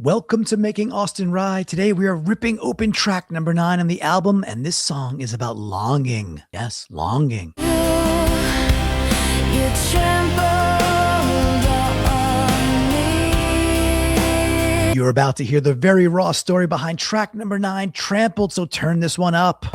Welcome to Making Austin Rye. Today we are ripping open track number 9 on the album, and this song is about longing. Yes, longing. You trampled on me. You're about to hear the very raw story behind track number 9, Trampled, so turn this one up.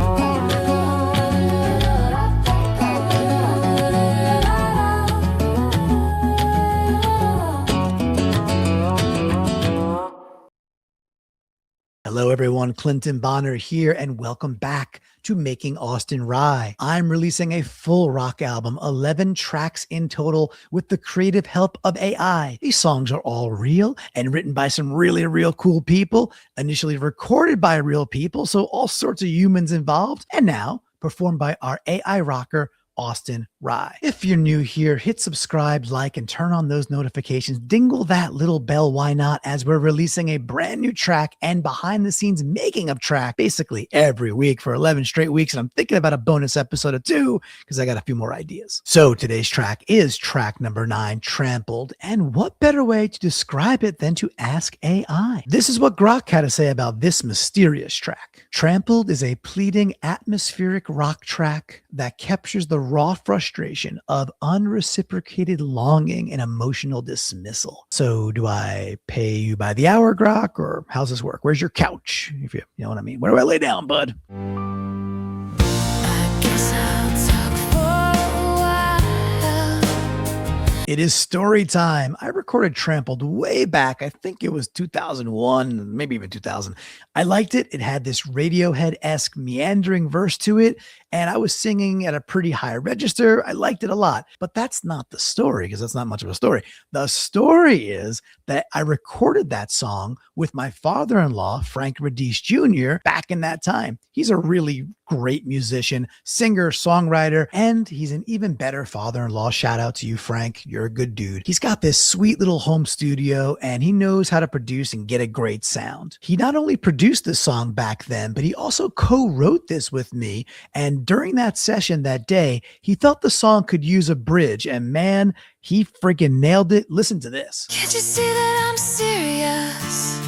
Hello everyone, Clinton Bonner here, and welcome back to Making Austin Rye. I'm releasing a full rock album, 11 tracks in total, with the creative help of AI. These songs are all real and written by some real cool people, initially recorded by real people, so all sorts of humans involved, and now performed by our AI rocker, Austin Rye. If you're new here, hit subscribe, like, and turn on those notifications. Dingle that little bell, why not, as we're releasing a brand new track and behind the scenes making of track basically every week for 11 straight weeks. And I'm thinking about a bonus episode or 2 because I got a few more ideas. So today's track is track number 9, Trampled. And what better way to describe it than to ask AI? This is what Grok had to say about this mysterious track. Trampled is a pleading, atmospheric rock track that captures the raw frustration of unreciprocated longing and emotional dismissal. So do I pay you by the hour, Grok, or how's this work? Where's your couch? If you know what I mean. Where do I lay down, bud? I guess I'll talk for a while. It is story time. I recorded Trampled way back. I think it was 2001, maybe even 2000. I liked it. It had this Radiohead-esque meandering verse to it, and I was singing at a pretty high register. I liked it a lot, but that's not the story because that's not much of a story. The story is that I recorded that song with my father-in-law, Frank Radice Jr., back in that time. He's a really great musician, singer, songwriter, and he's an even better father-in-law. Shout out to you, Frank. You're a good dude. He's got this sweet little home studio, and he knows how to produce and get a great sound. He not only produced this song back then, but he also co-wrote this with me, and during that session that day, he felt the song could use a bridge, and man, he freaking nailed it. Listen to this. Can't you see that I'm serious?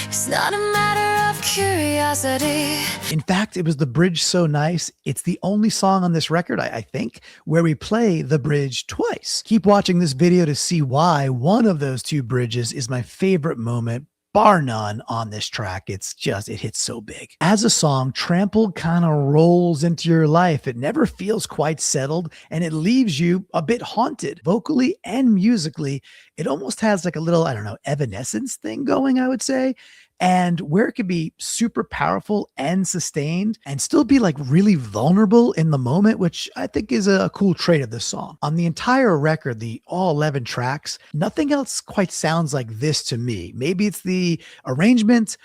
It's not a matter of curiosity. In fact, it was the bridge so nice. It's the only song on this record, I think, where we play the bridge twice. Keep watching this video to see why one of those two bridges is my favorite moment, bar none, on this track. It hits so big. As a song, Trampled kind of rolls into your life. It never feels quite settled, and it leaves you a bit haunted. Vocally and musically, it almost has like a little, evanescence thing going, I would say. And where it could be super powerful and sustained and still be like really vulnerable in the moment, which I think is a cool trait of this song. On the entire record, the all 11 tracks, nothing else quite sounds like this to me. Maybe it's the arrangement,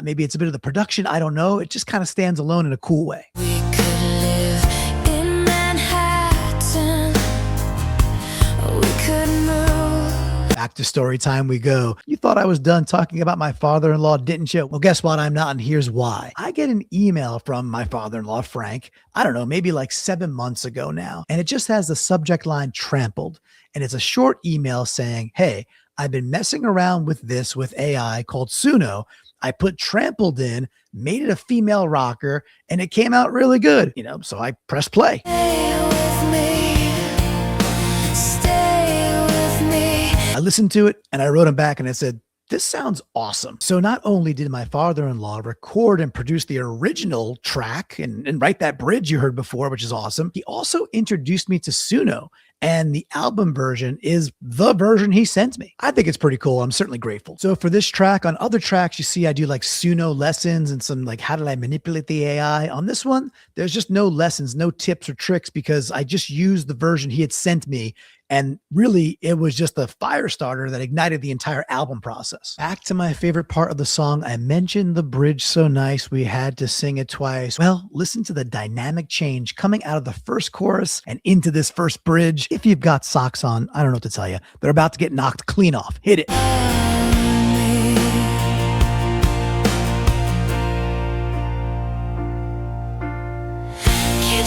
maybe it's a bit of the production, I don't know. It just kind of stands alone in a cool way. We could live in Manhattan. We could move. Back to story time we go. You thought I was done talking about my father-in-law, didn't you? Well, guess what? I'm not, and here's why. I get an email from my father-in-law, Frank, I don't know, maybe like 7 months ago now, and it just has the subject line Trampled, and it's a short email saying, hey, I've been messing around with this with AI called Sunno. I put Trampled in, made it a female rocker, and it came out really good. So I pressed play. Stay with me. Stay with me. I listened to it and I wrote him back and I said, this sounds awesome. So not only did my father-in-law record and produce the original track and write that bridge you heard before, which is awesome, he also introduced me to Sunno, and the album version is the version he sent me. I think it's pretty cool. I'm certainly grateful. So for this track, on other tracks, you see I do like Sunno lessons and some like how did I manipulate the AI. On this one, there's just no lessons, no tips or tricks because I just used the version he had sent me. And really, it was just the fire starter that ignited the entire album process. Back to my favorite part of the song. I mentioned the bridge so nice we had to sing it twice. Well, listen to the dynamic change coming out of the first chorus and into this first bridge. If you've got socks on, I don't know what to tell you. They're about to get knocked clean off. Hit it. Can't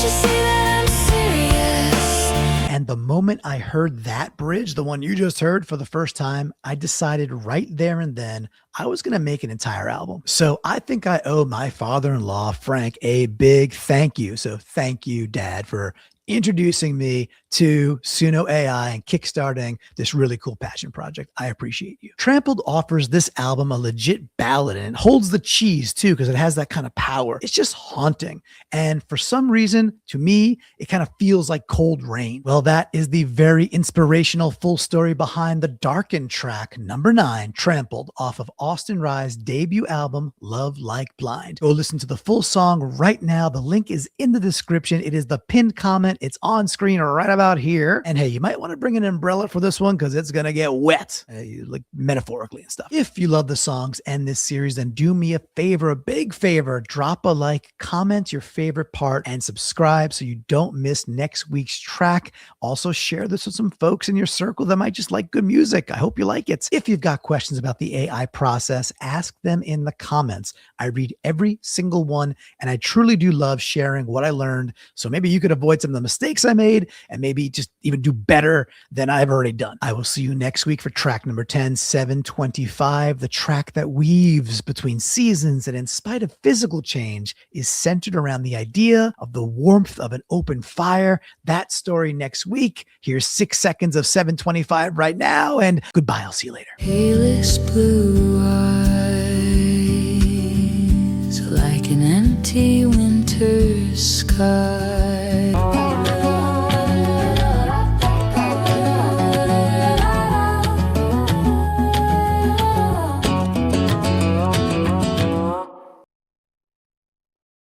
you see that I'm serious? And the moment moment I heard that bridge, the one you just heard, for the first time, I decided right there and then I was going to make an entire album. So I think I owe my father-in-law, Frank, a big thank you. So thank you, Dad, for introducing me to Sunno AI and kickstarting this really cool passion project. I appreciate you. Trampled offers this album a legit ballad, and it holds the cheese too because it has that kind of power. It's just haunting. And for some reason, to me, it kind of feels like cold rain. Well, that is the very inspirational full story behind the darkened track, number 9, Trampled, off of Austin Rye's debut album, Love Like Blind. Go listen to the full song right now. The link is in the description. It is the pinned comment. It's on screen right about here. And hey, you might want to bring an umbrella for this one because it's going to get wet, like metaphorically and stuff. If you love the songs and this series, then do me a favor, a big favor, drop a like, comment your favorite part, and subscribe so you don't miss next week's track. Also share this with some folks in your circle that might just like good music. I hope you like it. If you've got questions about the AI process, ask them in the comments. I read every single one, and I truly do love sharing what I learned. So maybe you could avoid some of the mistakes I made and maybe just even do better than I've already done. I will see you next week for track number 10, 725, the track that weaves between seasons and in spite of physical change is centered around the idea of the warmth of an open fire. That story next week. Here's 6 seconds of 725 right now, and goodbye. I'll see you later. Palest blue eyes, like an empty winter sky.